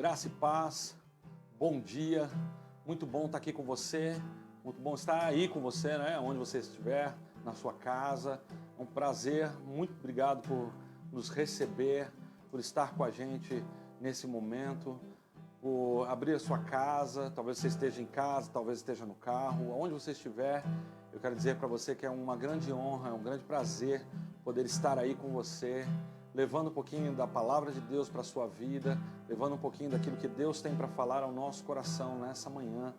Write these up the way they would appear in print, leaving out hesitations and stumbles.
Graça e paz, bom dia, muito bom estar aqui com você, muito bom estar aí com você, né? Onde você estiver, na sua casa, é um prazer, muito obrigado por nos receber, por estar com a gente nesse momento, por abrir a sua casa, talvez você esteja em casa, talvez esteja no carro, onde você estiver, eu quero dizer para você que é uma grande honra, é um grande prazer poder estar aí com você, levando um pouquinho da palavra de Deus para a sua vida, levando um pouquinho daquilo que Deus tem para falar ao nosso coração nessa manhã.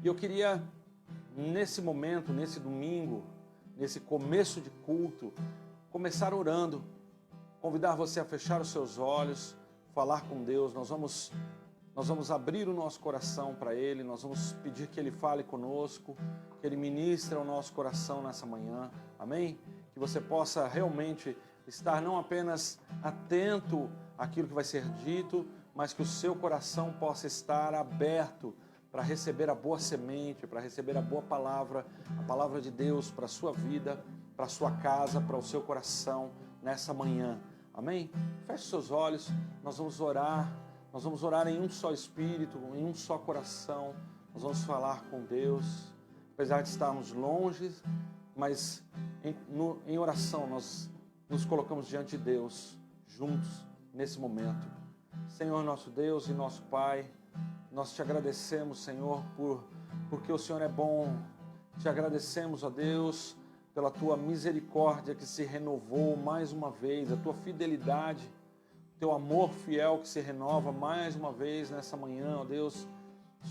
E eu queria, nesse momento, nesse domingo, nesse começo de culto, começar orando, convidar você a fechar os seus olhos, falar com Deus. Nós vamos abrir o nosso coração para Ele, nós vamos pedir que Ele fale conosco, que Ele ministre ao nosso coração nessa manhã, amém? Que você possa realmente estar não apenas atento àquilo que vai ser dito, mas que o seu coração possa estar aberto para receber a boa semente, para receber a boa palavra, a palavra de Deus para a sua vida, para a sua casa, para o seu coração nessa manhã, amém? Feche seus olhos, nós vamos orar em um só espírito, em um só coração, nós vamos falar com Deus, apesar de estarmos longe, mas em oração nós nos colocamos diante de Deus, juntos, nesse momento. Senhor nosso Deus e nosso Pai, nós te agradecemos, Senhor, porque o Senhor é bom. Te agradecemos, ó Deus, pela tua misericórdia que se renovou mais uma vez, a tua fidelidade, teu amor fiel que se renova mais uma vez nessa manhã, ó Deus,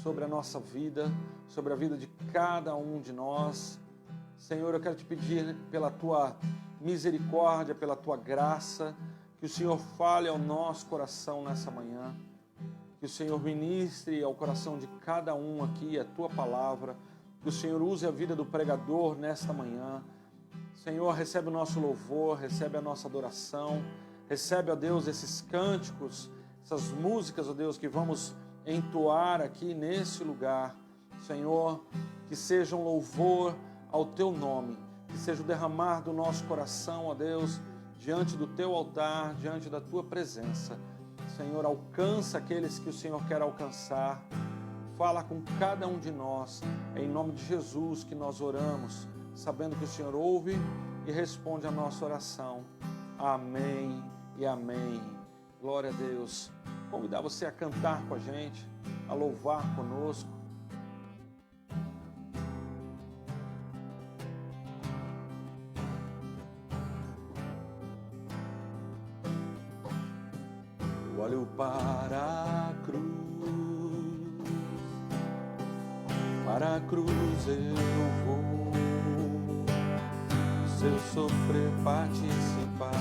sobre a nossa vida, sobre a vida de cada um de nós. Senhor, eu quero te pedir pela tua misericórdia, pela tua graça, que o Senhor fale ao nosso coração nessa manhã, que o Senhor ministre ao coração de cada um aqui a tua palavra, que o Senhor use a vida do pregador nesta manhã. Senhor, recebe o nosso louvor, recebe a nossa adoração, recebe, ó Deus, esses cânticos, essas músicas, ó Deus, que vamos entoar aqui nesse lugar. Senhor, que seja um louvor ao teu nome, que seja o derramar do nosso coração, ó Deus, diante do teu altar, diante da tua presença. Senhor, alcança aqueles que o Senhor quer alcançar. Fala com cada um de nós. É em nome de Jesus que nós oramos, sabendo que o Senhor ouve e responde a nossa oração. Amém e amém. Glória a Deus. Convidar você a cantar com a gente, a louvar conosco. Olho para a cruz eu vou, se eu sofrer participar,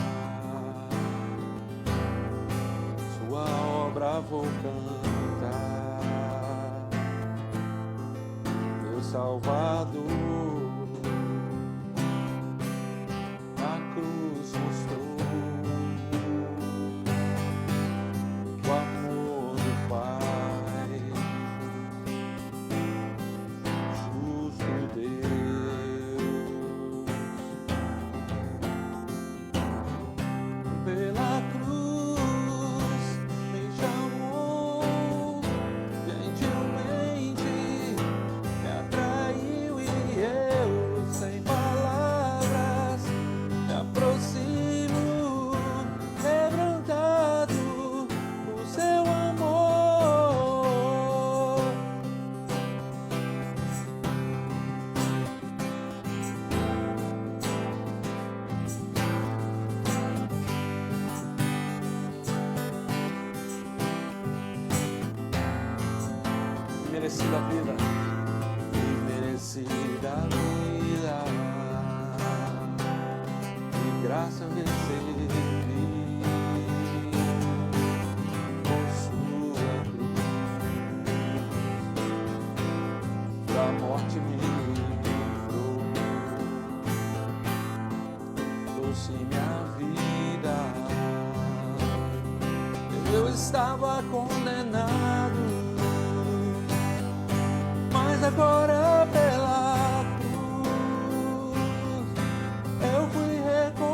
sua obra vou cantar, meu Salvador, a cruz mostrou merecida vida, merecida vida, de graça eu recebi, por sua cruz, da morte me livrou, trouxe minha vida, eu estava condenado, mas agora pela cruz eu fui reconciliado.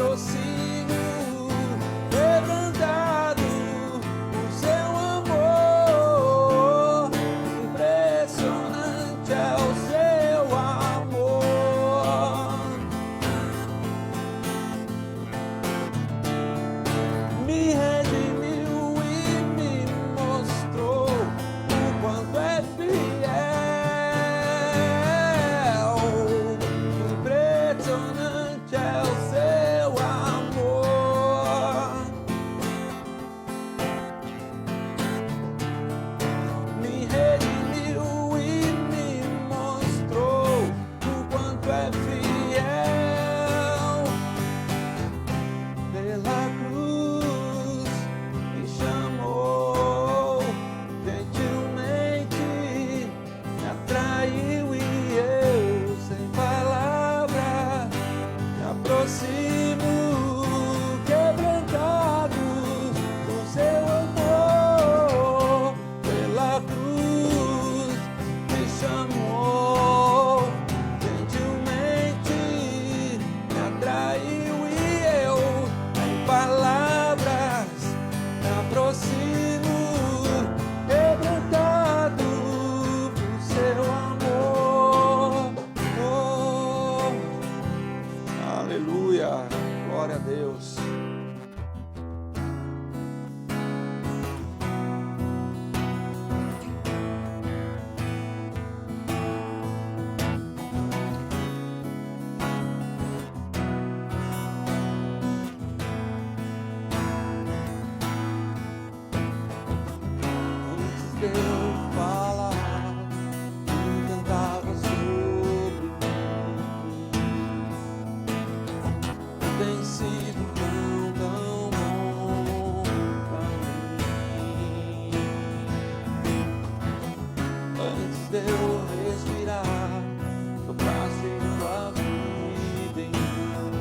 aproximo, quebrantado por seu amor. Impressionante é o seu amor. Me redimiu e me mostrou o quanto é fiel. Impressionante é o seu amor. Me redimiu e me mostrou o quanto é fiel. Pela cruz me chamou, gentilmente me atraiu e eu, sem palavras, me aproximo, quebrantado por seu amor. Pela cruz me chamou, gentilmente me atraiu e eu, em palavras, me aproximo, quebrantado por seu amor. Oh, aleluia, glória a Deus. Antes de eu falar, tu cantava sobre mim. Tem sido tão bom pra mim. Antes de eu respirar, sopraste tua vida em mim.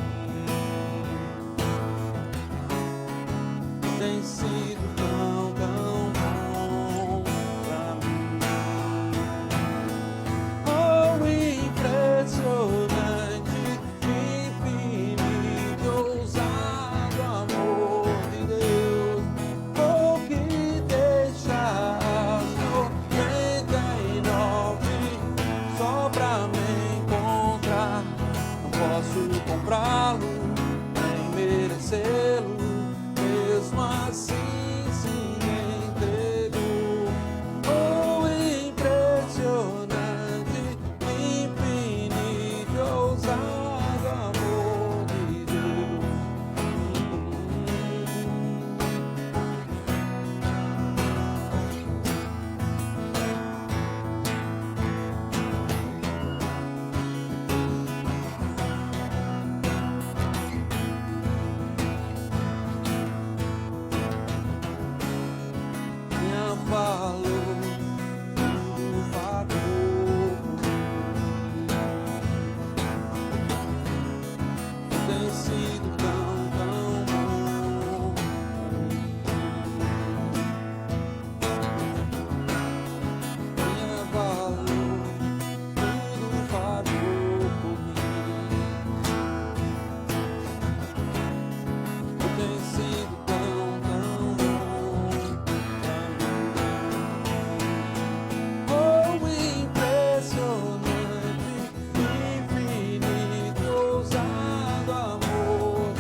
Tem sido tão bom pra mim. Oh, impressionante, infinito, ousado amor de Deus. Oh, que deixas 99 só pra me encontrar. Não posso comprá-lo, nem merecê-lo. Mesmo assim se entregou. Oh, impressionante, infinito, ousado amor de Deus. Minha falou, tudo pagou por mim. Tem sido tão bom pra mim. Minha falou, tudo pagou por mim. Tem sido tão bom pra mim. Oh, impressionante, infinito, ousado amor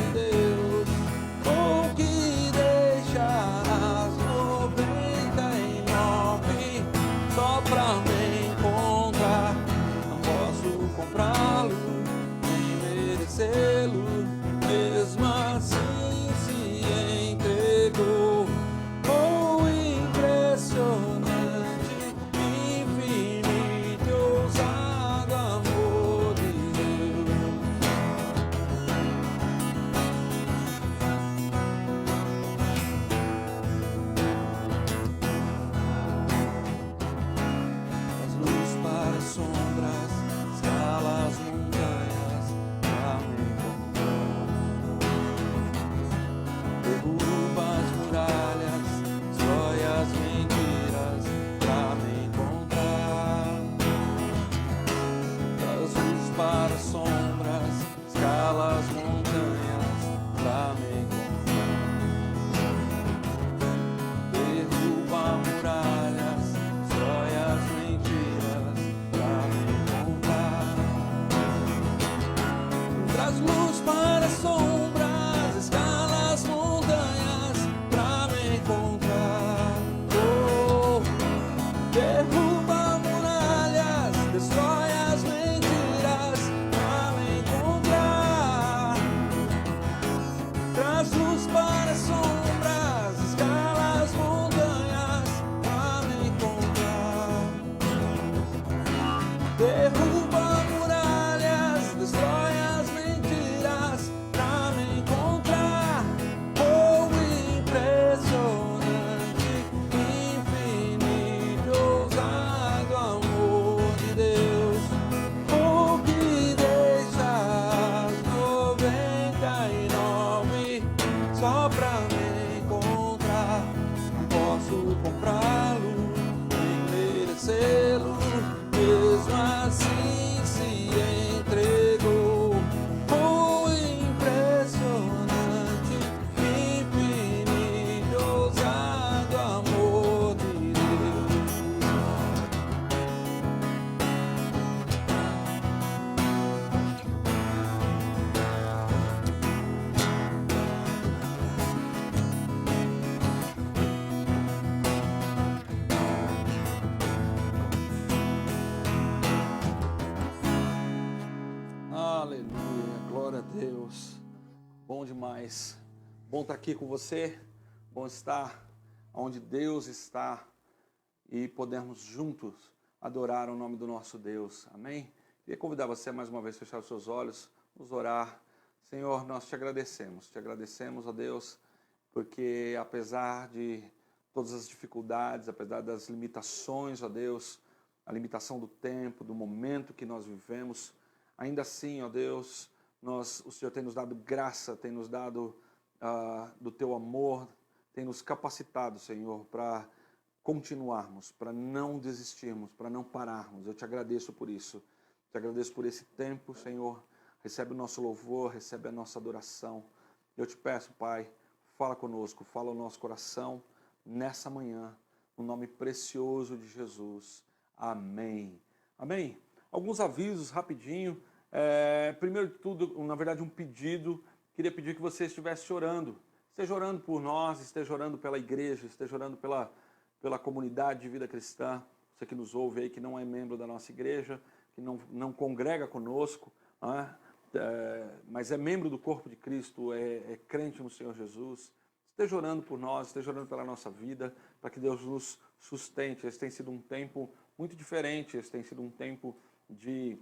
Bom demais. Bom estar aqui com você. Bom estar onde Deus está e podermos juntos adorar o nome do nosso Deus. Amém? Queria convidar você mais uma vez a fechar os seus olhos, vamos orar. Senhor, nós te agradecemos, ó Deus, porque apesar de todas as dificuldades, apesar das limitações, ó Deus, a limitação do tempo, do momento que nós vivemos, ainda assim, ó Deus, o Senhor tem nos dado graça, tem nos dado do teu amor, tem nos capacitado, Senhor, para continuarmos, para não desistirmos, para não pararmos. Eu te agradeço por isso. Te agradeço por esse tempo, Senhor. Recebe o nosso louvor, recebe a nossa adoração. Eu te peço, Pai, fala conosco, fala o nosso coração nessa manhã, no nome precioso de Jesus. Amém. Amém. Alguns avisos rapidinho. Primeiro de tudo, na verdade, um pedido. Queria pedir que você estivesse orando. Esteja orando por nós, esteja orando pela igreja, esteja orando pela comunidade de vida cristã. Você que nos ouve aí, que não é membro da nossa igreja, que não congrega conosco, mas é membro do corpo de Cristo, é crente no Senhor Jesus. Esteja orando por nós, esteja orando pela nossa vida, para que Deus nos sustente. Esse tem sido um tempo muito diferente, esse tem sido um tempo de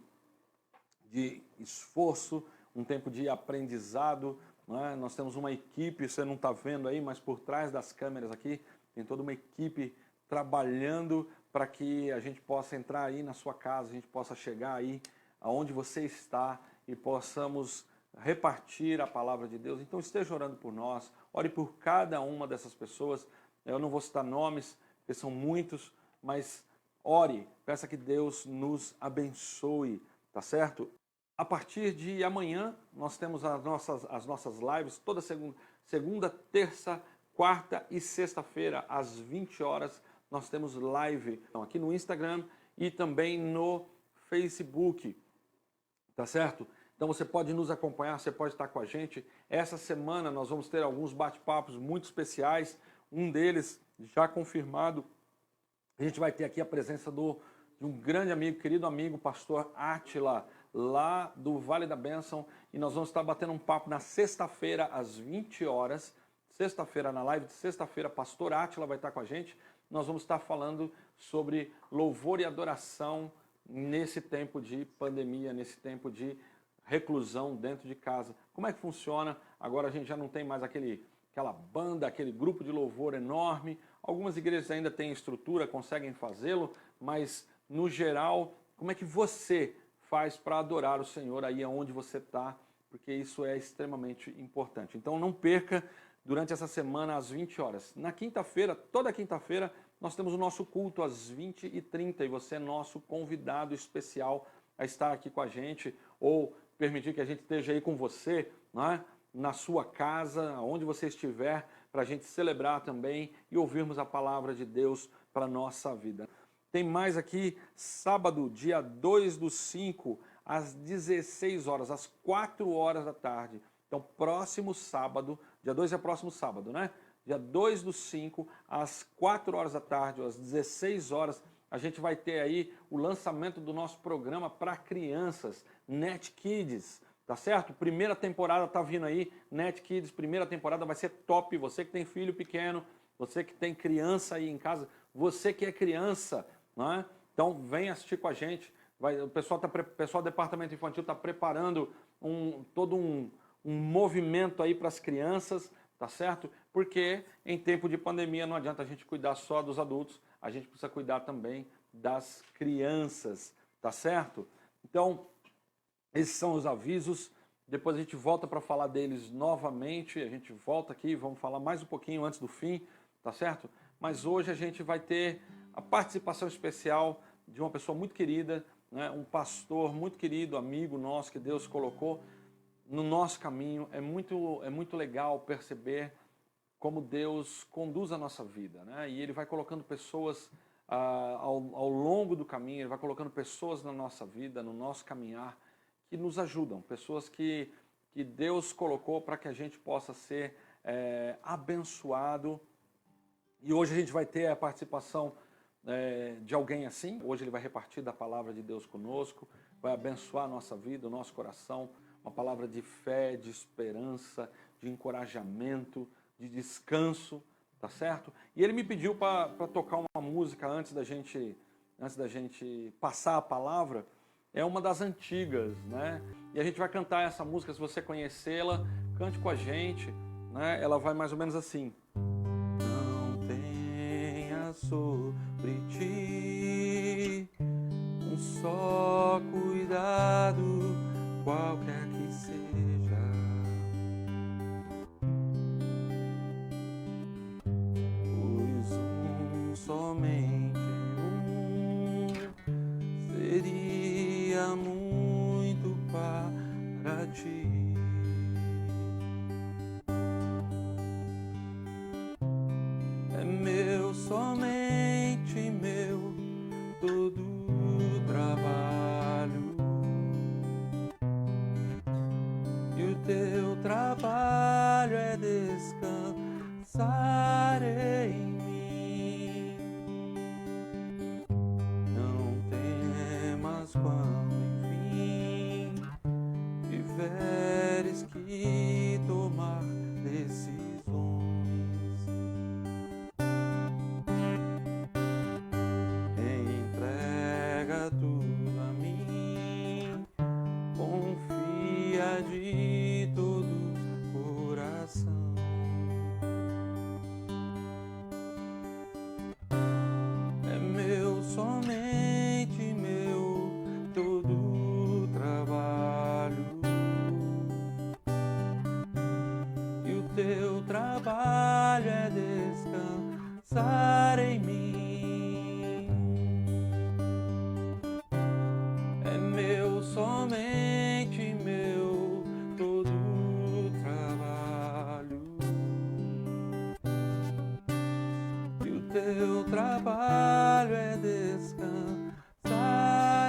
esforço, um tempo de aprendizado. Nós temos uma equipe, você não está vendo aí, mas por trás das câmeras aqui, tem toda uma equipe trabalhando para que a gente possa entrar aí na sua casa, a gente possa chegar aí aonde você está e possamos repartir a palavra de Deus. Então esteja orando por nós, ore por cada uma dessas pessoas. Eu não vou citar nomes, porque são muitos, mas ore, peça que Deus nos abençoe, tá certo? A partir de amanhã, nós temos as nossas lives toda segunda, terça, quarta e sexta-feira, às 20 horas, nós temos live aqui no Instagram e também no Facebook, tá certo? Então você pode nos acompanhar, você pode estar com a gente. Essa semana nós vamos ter alguns bate-papos muito especiais, um deles já confirmado. A gente vai ter aqui a presença de um grande amigo, querido amigo, pastor Átila, lá do Vale da Bênção, e nós vamos estar batendo um papo na sexta-feira, às 20 horas, sexta-feira, na live de sexta-feira, pastor Átila vai estar com a gente. Nós vamos estar falando sobre louvor e adoração nesse tempo de pandemia, nesse tempo de reclusão dentro de casa. Como é que funciona? Agora a gente já não tem mais aquela banda, aquele grupo de louvor enorme. Algumas igrejas ainda têm estrutura, conseguem fazê-lo, mas no geral, como é que você faz para adorar o Senhor aí onde você está? Porque isso é extremamente importante. Então não perca durante essa semana às 20 horas. Na quinta-feira, toda quinta-feira, nós temos o nosso culto às 20h30 e você é nosso convidado especial a estar aqui com a gente ou permitir que a gente esteja aí com você, né? Na sua casa, onde você estiver, para a gente celebrar também e ouvirmos a palavra de Deus para a nossa vida. Tem mais aqui, sábado, dia 2/5, às 16 horas, às 4 horas da tarde. Então, próximo sábado, dia 2 é próximo sábado, né? Dia 2/5, às 4 horas da tarde, às 16 horas, a gente vai ter aí o lançamento do nosso programa para crianças, Net Kids, tá certo? Primeira temporada tá vindo aí, Net Kids, primeira temporada vai ser top. Você que tem filho pequeno, você que tem criança aí em casa, você que é criança, não é? Então vem assistir com a gente. O pessoal do departamento infantil está preparando todo um movimento aí para as crianças, tá certo? Porque em tempo de pandemia não adianta a gente cuidar só dos adultos, a gente precisa cuidar também das crianças, tá certo? Então, esses são os avisos. Depois a gente volta para falar deles novamente. A gente volta aqui, vamos falar mais um pouquinho antes do fim, tá certo? Mas hoje a gente vai ter a participação especial de uma pessoa muito querida, né? Um pastor muito querido, amigo nosso que Deus colocou no nosso caminho. É muito legal perceber como Deus conduz a nossa vida, né? E Ele vai colocando pessoas ao longo do caminho, Ele vai colocando pessoas na nossa vida, no nosso caminhar, que nos ajudam, pessoas que Deus colocou para que a gente possa ser abençoado. E hoje a gente vai ter a participação de alguém assim. Hoje ele vai repartir da palavra de Deus conosco, vai abençoar a nossa vida, o nosso coração, uma palavra de fé, de esperança, de encorajamento, de descanso, tá certo? E ele me pediu para tocar uma música antes da gente passar a palavra. É uma das antigas, né? E a gente vai cantar essa música, se você conhecê-la, cante com a gente, né? Ela vai mais ou menos assim. Não tenha sobre ti um só cuidado, qualquer que seja, pois somente seria muito para ti. É meu, somente meu, todo o trabalho, e o teu trabalho é descansar em mim. Não temas quando enfim tiveres que tomar decisões. Entrega tudo a mim, confia de todo o coração. É meu, somente meu, todo o trabalho, e o teu trabalho é descansar em mim. É meu, somente meu, todo o trabalho, e o teu trabalho é descansar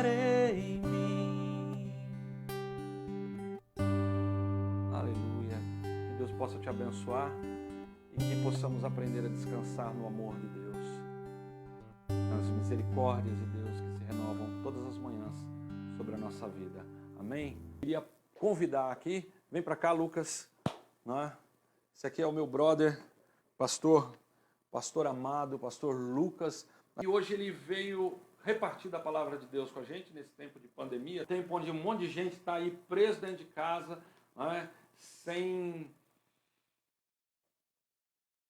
em mim. Aleluia. Que Deus possa te abençoar e que possamos aprender a descansar no amor de Deus, nas misericórdias de Deus que se renovam todas as manhãs sobre a nossa vida. Amém? Queria convidar aqui, vem para cá, Lucas, né? Esse aqui é o meu brother, pastor amado, pastor Lucas. E hoje ele veio repartir da palavra de Deus com a gente nesse tempo de pandemia, tempo onde um monte de gente está aí preso dentro de casa, né? Sem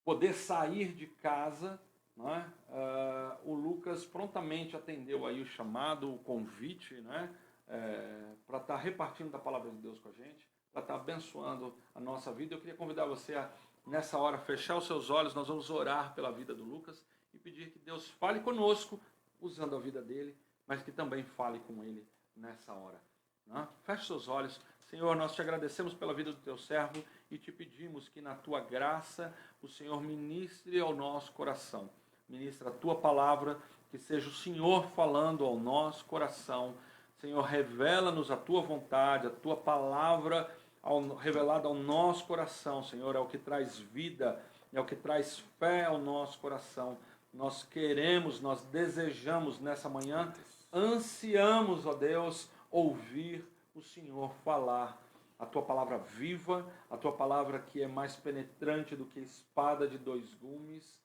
poder sair de casa, né? O Lucas prontamente atendeu aí o chamado, o convite, né? Para estar repartindo da palavra de Deus com a gente, para estar abençoando a nossa vida. Eu queria convidar você a, nessa hora, fechar os seus olhos. Nós vamos orar pela vida do Lucas e pedir que Deus fale conosco, usando a vida dele, mas que também fale com ele nessa hora, né? Feche seus olhos. Senhor, nós te agradecemos pela vida do teu servo e te pedimos que na tua graça o Senhor ministre ao nosso coração. Ministra a tua palavra, que seja o Senhor falando ao nosso coração. Senhor, revela-nos a tua vontade, a tua palavra revelada ao nosso coração, Senhor, é o que traz vida, é o que traz fé ao nosso coração. Nós queremos, nós desejamos nessa manhã, ansiamos, ó Deus, ouvir o Senhor falar. A tua palavra viva, a tua palavra que é mais penetrante do que espada de dois gumes,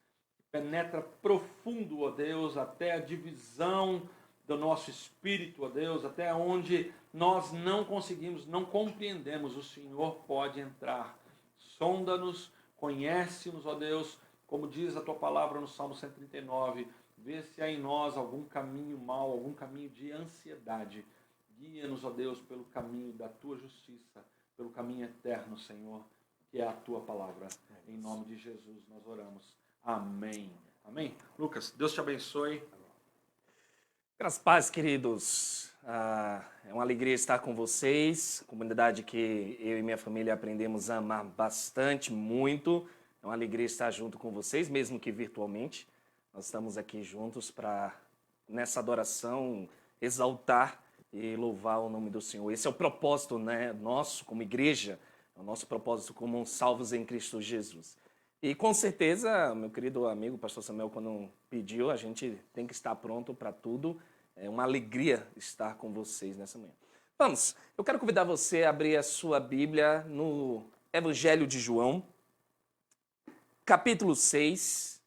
penetra profundo, ó Deus, até a divisão do nosso espírito, ó Deus, até onde nós não conseguimos, não compreendemos, o Senhor pode entrar. Sonda-nos, conhece-nos, ó Deus, como diz a tua palavra no Salmo 139, vê se há em nós algum caminho mau, algum caminho de ansiedade. Guia-nos, ó Deus, pelo caminho da tua justiça, pelo caminho eterno, Senhor, que é a tua palavra. Em nome de Jesus nós oramos. Amém. Amém. Lucas, Deus te abençoe. Graças a paz, queridos. É uma alegria estar com vocês, comunidade que eu e minha família aprendemos a amar bastante, muito. É uma alegria estar junto com vocês, mesmo que virtualmente. Nós estamos aqui juntos para, nessa adoração, exaltar e louvar o nome do Senhor. Esse é o propósito, né, nosso como igreja, é o nosso propósito como salvos em Cristo Jesus. E com certeza, meu querido amigo, pastor Samuel, quando pediu, a gente tem que estar pronto para tudo. É uma alegria estar com vocês nessa manhã. Vamos, eu quero convidar você a abrir a sua Bíblia no Evangelho de João, capítulo 6,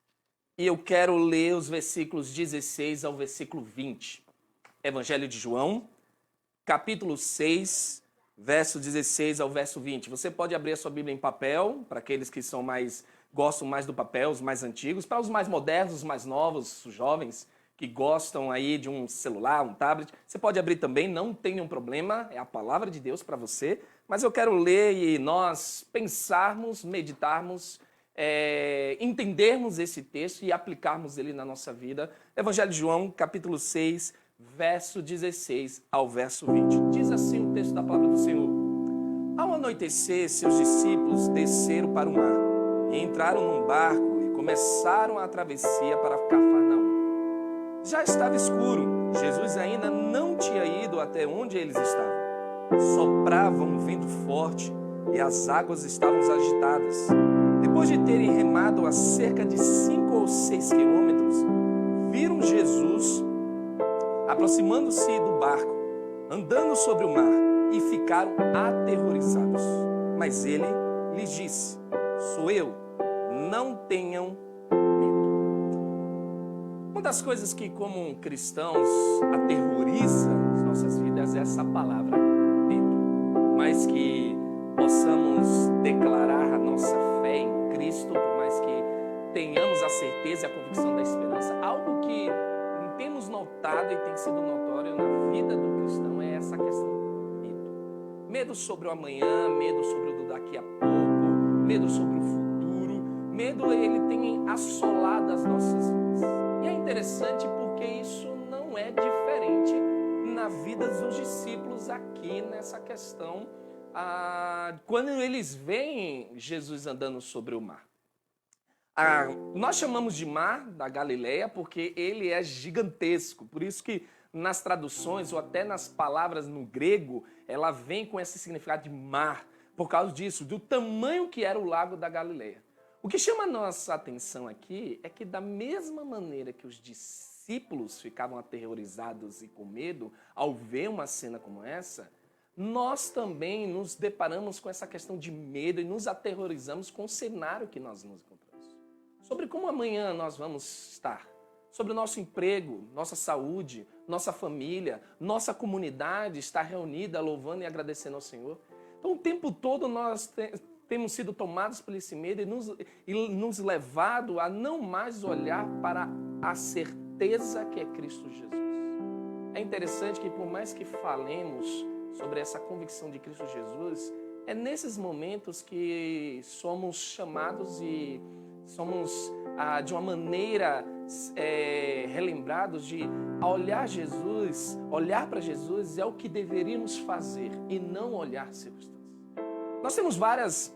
e eu quero ler os versículos 16 ao versículo 20. Evangelho de João, capítulo 6, verso 16 ao verso 20. Você pode abrir a sua Bíblia em papel, para aqueles que gostam mais do papel, os mais antigos, para os mais modernos, os mais novos, os jovens, que gostam aí de um celular, um tablet. Você pode abrir também, não tem nenhum problema, é a palavra de Deus para você. Mas eu quero ler e nós pensarmos, meditarmos, entendermos esse texto e aplicarmos ele na nossa vida. Evangelho de João, capítulo 6, verso 16 ao verso 20. Diz assim o texto da palavra do Senhor. Ao anoitecer, seus discípulos desceram para o mar e entraram num barco e começaram a travessia para Cafarnaum. Já estava escuro, Jesus ainda não tinha ido até onde eles estavam. Soprava um vento forte e as águas estavam agitadas. Depois de terem remado a cerca de 5 ou 6 quilômetros, viram Jesus aproximando-se do barco, andando sobre o mar, e ficaram aterrorizados. Mas ele lhes disse: sou eu, não tenham medo. Uma das coisas que, como cristãos, aterroriza as nossas vidas é essa palavra, medo. Mas que possamos declarar a nossa fé em Cristo, por mais que tenhamos a certeza e a convicção da esperança, algo que temos notado e tem sido notório na vida do cristão é essa questão do medo. Medo sobre o amanhã, medo sobre o daqui a pouco, medo sobre o futuro. Medo, ele tem assolado as nossas vidas. E é interessante porque isso não é diferente na vida dos discípulos aqui nessa questão, quando eles veem Jesus andando sobre o mar. Nós chamamos de mar da Galileia porque ele é gigantesco, por isso que nas traduções ou até nas palavras no grego, ela vem com esse significado de mar, por causa disso, do tamanho que era o lago da Galileia. O que chama a nossa atenção aqui é que da mesma maneira que os discípulos ficavam aterrorizados e com medo ao ver uma cena como essa, nós também nos deparamos com essa questão de medo e nos aterrorizamos com o cenário que nós nos encontramos. Sobre como amanhã nós vamos estar, sobre o nosso emprego, nossa saúde, nossa família, nossa comunidade estar reunida, louvando e agradecendo ao Senhor. Então, o tempo todo nós temos sido tomados por esse medo e nos levado a não mais olhar para a certeza que é Cristo Jesus. É interessante que, por mais que falemos sobre essa convicção de Cristo Jesus, é nesses momentos que somos chamados e somos, de uma maneira, relembrados de olhar Jesus, olhar para Jesus é o que deveríamos fazer e não olhar circunstâncias. Nós temos vários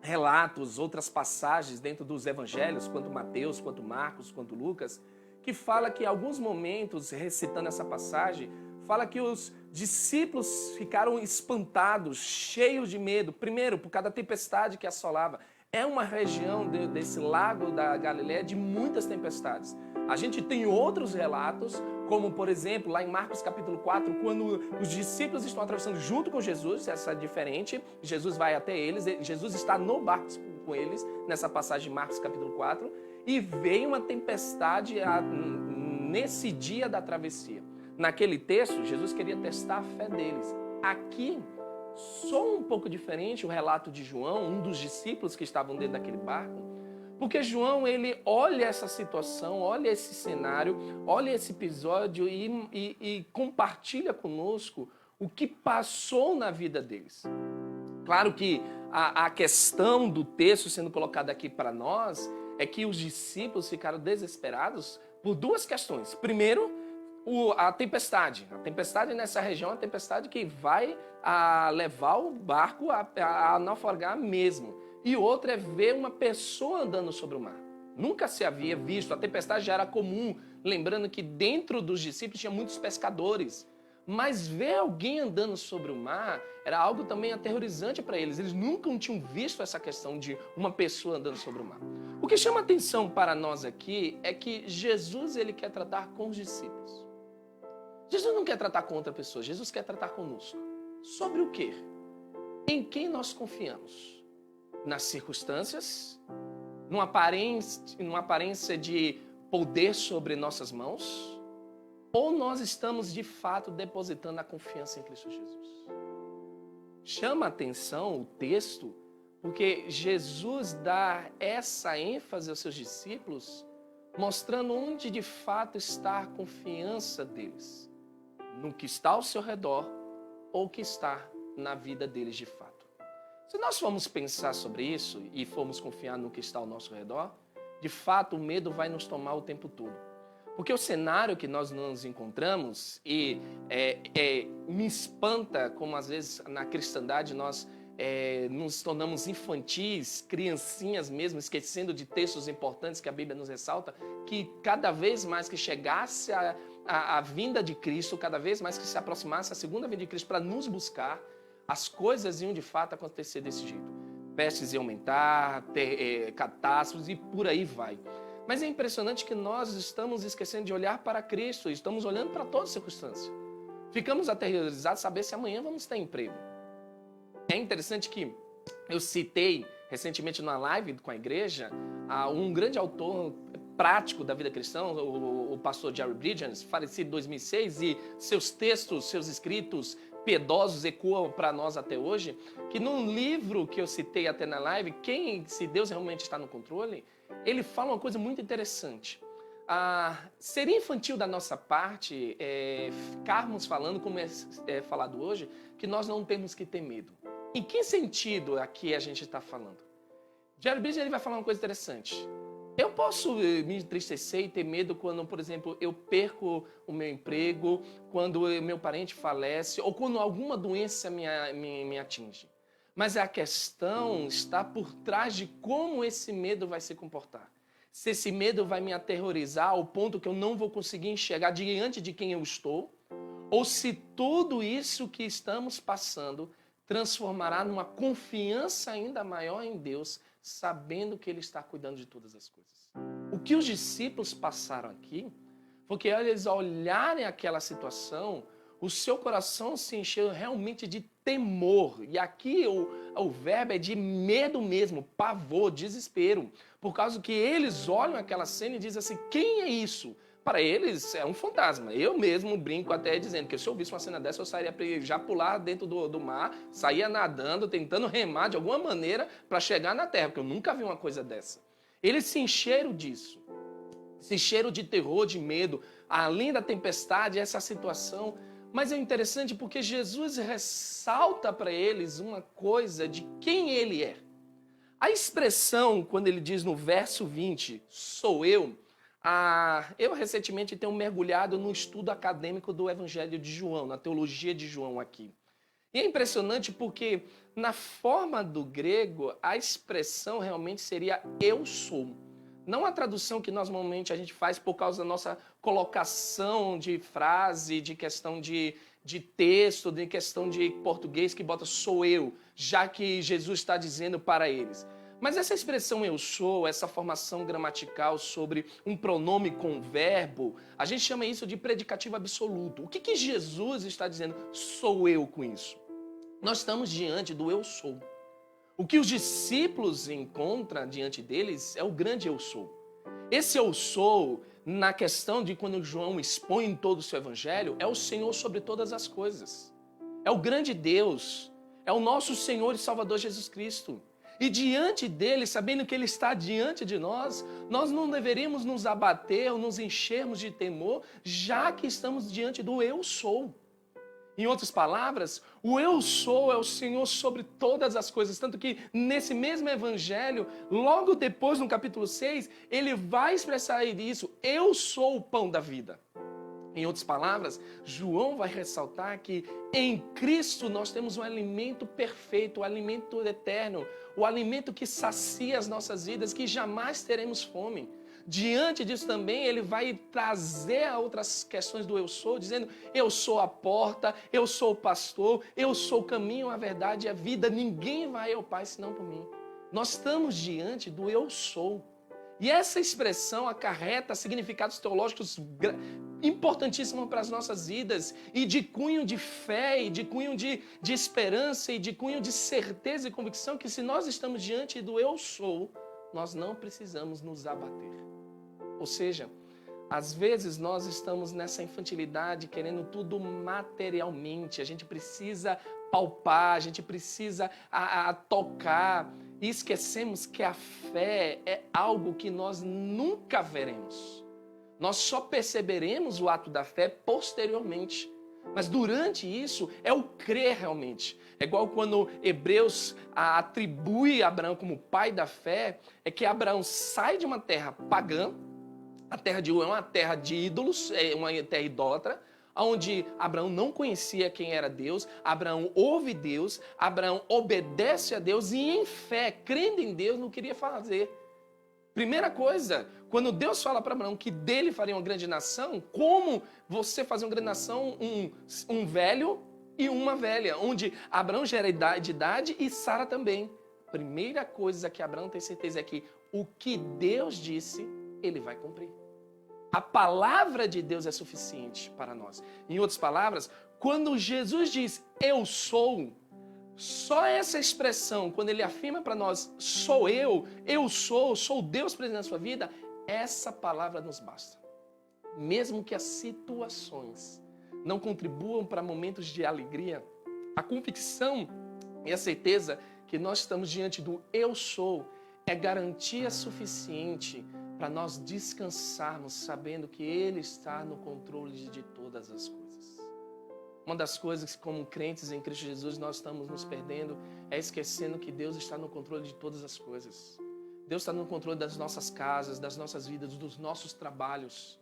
relatos, outras passagens dentro dos evangelhos, quanto Mateus, quanto Marcos, quanto Lucas, que fala que em alguns momentos, recitando essa passagem, fala que os discípulos ficaram espantados, cheios de medo, primeiro por causa da tempestade que assolava. É uma região desse lago da Galileia de muitas tempestades. A gente tem outros relatos, como por exemplo, lá em Marcos capítulo 4, quando os discípulos estão atravessando junto com Jesus, essa é diferente, Jesus vai até eles, Jesus está no barco com eles, nessa passagem de Marcos capítulo 4, e veio uma tempestade nesse dia da travessia. Naquele texto, Jesus queria testar a fé deles. Aqui, só um pouco diferente o relato de João, um dos discípulos que estavam dentro daquele barco, porque João, ele olha essa situação, olha esse cenário, olha esse episódio e compartilha conosco o que passou na vida deles. Claro que a questão do texto sendo colocada aqui para nós é que os discípulos ficaram desesperados por duas questões. Primeiro, a tempestade. A tempestade nessa região é uma tempestade que vai levar o barco a naufragar mesmo. E outra é ver uma pessoa andando sobre o mar. Nunca se havia visto, a tempestade já era comum. Lembrando que dentro dos discípulos tinha muitos pescadores. Mas ver alguém andando sobre o mar era algo também aterrorizante para eles. Eles nunca tinham visto essa questão de uma pessoa andando sobre o mar. O que chama atenção para nós aqui é que Jesus, ele quer tratar com os discípulos. Jesus não quer tratar com outra pessoa, Jesus quer tratar conosco. Sobre o quê? Em quem nós confiamos? nas circunstâncias, numa aparência de poder sobre nossas mãos, ou nós estamos de fato depositando a confiança em Cristo Jesus? Chama a atenção o texto, porque Jesus dá essa ênfase aos seus discípulos, mostrando onde de fato está a confiança deles, no que está ao seu redor ou que está na vida deles de fato. Se nós formos pensar sobre isso e formos confiar no que está ao nosso redor, de fato o medo vai nos tomar o tempo todo. Porque o cenário que nós nos encontramos e me espanta como às vezes na cristandade nós nos tornamos infantis, criancinhas mesmo, esquecendo de textos importantes que a Bíblia nos ressalta, que cada vez mais que chegasse a vinda de Cristo, cada vez mais que se aproximasse a segunda vinda de Cristo para nos buscar, as coisas iam de fato acontecer desse jeito. Pestes iam aumentar, catástrofes e por aí vai. Mas é impressionante que nós estamos esquecendo de olhar para Cristo, estamos olhando para toda circunstância. Ficamos aterrorizados de saber se amanhã vamos ter emprego. É interessante que eu citei recentemente numa live com a igreja um grande autor prático da vida cristã, o pastor Jerry Bridges, falecido em 2006, e seus textos, seus escritos piedosos ecoam para nós até hoje, que num livro que eu citei até na live, se Deus realmente está no controle, ele fala uma coisa muito interessante. Seria infantil da nossa parte ficarmos falando, como é falado hoje, que nós não temos que ter medo. Em que sentido aqui a gente está falando? Jerry Bridges ele vai falar uma coisa interessante. Eu posso me entristecer e ter medo quando, por exemplo, eu perco o meu emprego, quando meu parente falece ou quando alguma doença me atinge. Mas a questão está por trás de como esse medo vai se comportar. Se esse medo vai me aterrorizar ao ponto que eu não vou conseguir enxergar diante de quem eu estou, ou se tudo isso que estamos passando transformará numa confiança ainda maior em Deus, sabendo que Ele está cuidando de todas as coisas. O que os discípulos passaram aqui foi que eles, ao olharem aquela situação, o seu coração se encheu realmente de temor. E aqui o verbo é de medo mesmo, pavor, desespero. Por causa que eles olham aquela cena e dizem assim, quem é isso? Para eles é um fantasma. Eu mesmo brinco até dizendo que se eu visse uma cena dessa, eu sairia já pular dentro do mar, saía nadando, tentando remar de alguma maneira para chegar na terra, porque eu nunca vi uma coisa dessa. Eles se encheram disso. Se encheram de terror, de medo, além da tempestade, essa situação. Mas é interessante porque Jesus ressalta para eles uma coisa de quem ele é. A expressão, quando ele diz no verso 20, sou eu recentemente tenho mergulhado no estudo acadêmico do Evangelho de João, na teologia de João aqui. E é impressionante porque na forma do grego, a expressão realmente seria eu sou. Não a tradução que normalmente a gente faz por causa da nossa colocação de frase, de questão de texto, de questão de português que bota sou eu, já que Jesus está dizendo para eles. Mas essa expressão eu sou, essa formação gramatical sobre um pronome com verbo, a gente chama isso de predicativo absoluto. O que Jesus está dizendo sou eu com isso? Nós estamos diante do eu sou. O que os discípulos encontram diante deles é o grande eu sou. Esse eu sou, na questão de quando João expõe em todo o seu evangelho, é o Senhor sobre todas as coisas. É o grande Deus, é o nosso Senhor e Salvador Jesus Cristo. E diante dele, sabendo que ele está diante de nós, nós não deveríamos nos abater ou nos enchermos de temor, já que estamos diante do eu sou. Em outras palavras, o eu sou é o Senhor sobre todas as coisas. Tanto que nesse mesmo evangelho, logo depois, no capítulo 6, ele vai expressar isso. Eu sou o pão da vida. Em outras palavras, João vai ressaltar que em Cristo nós temos um alimento perfeito, o alimento eterno, o alimento que sacia as nossas vidas, que jamais teremos fome. Diante disso também, ele vai trazer a outras questões do eu sou, dizendo, eu sou a porta, eu sou o pastor, eu sou o caminho, a verdade e a vida, ninguém vai ao Pai senão por mim. Nós estamos diante do eu sou. E essa expressão acarreta significados teológicos importantíssimo para as nossas vidas, e de cunho de fé, e de cunho de esperança, e de cunho de certeza e convicção, que se nós estamos diante do eu sou, nós não precisamos nos abater. Ou seja, às vezes nós estamos nessa infantilidade, querendo tudo materialmente, a gente precisa palpar, a gente precisa tocar, e esquecemos que a fé é algo que nós nunca veremos. Nós só perceberemos o ato da fé posteriormente. Mas durante isso é o crer realmente. É igual quando Hebreus atribui Abraão como pai da fé, é que Abraão sai de uma terra pagã, a terra de Ur é uma terra de ídolos, é uma terra idólatra, onde Abraão não conhecia quem era Deus, Abraão ouve Deus, Abraão obedece a Deus e em fé, crendo em Deus, não queria fazer. Primeira coisa, quando Deus fala para Abraão que dele faria uma grande nação, como você fazer uma grande nação, um velho e uma velha, onde Abraão já era de idade e Sara também. Primeira coisa que Abraão tem certeza é que o que Deus disse, ele vai cumprir. A palavra de Deus é suficiente para nós. Em outras palavras, quando Jesus diz, eu sou, só essa expressão, quando ele afirma para nós, sou eu sou Deus presente na sua vida, essa palavra nos basta. Mesmo que as situações não contribuam para momentos de alegria, a convicção e a certeza que nós estamos diante do eu sou é garantia suficiente para nós descansarmos sabendo que Ele está no controle de todas as coisas. Uma das coisas que, como crentes em Cristo Jesus, nós estamos nos perdendo é esquecendo que Deus está no controle de todas as coisas. Deus está no controle das nossas casas, das nossas vidas, dos nossos trabalhos.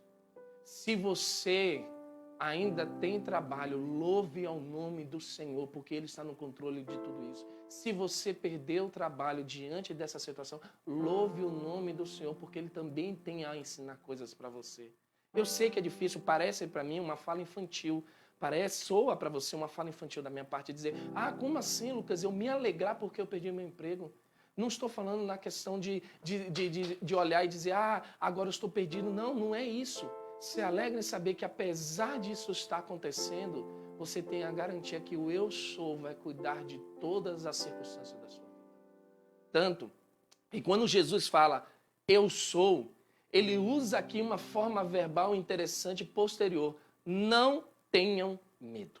Se você ainda tem trabalho, louve ao nome do Senhor, porque Ele está no controle de tudo isso. Se você perdeu o trabalho diante dessa situação, louve o nome do Senhor, porque Ele também tem a ensinar coisas para você. Eu sei que é difícil, parece para mim uma fala infantil, soa para você uma fala infantil da minha parte, dizer, como assim, Lucas, eu me alegrar porque eu perdi meu emprego? Não estou falando na questão de olhar e dizer, agora eu estou perdido. Não, não é isso. Se alegra em saber que apesar disso estar acontecendo, você tem a garantia que o eu sou vai cuidar de todas as circunstâncias da sua vida. Tanto, e quando Jesus fala eu sou, ele usa aqui uma forma verbal interessante posterior. Não tenham medo.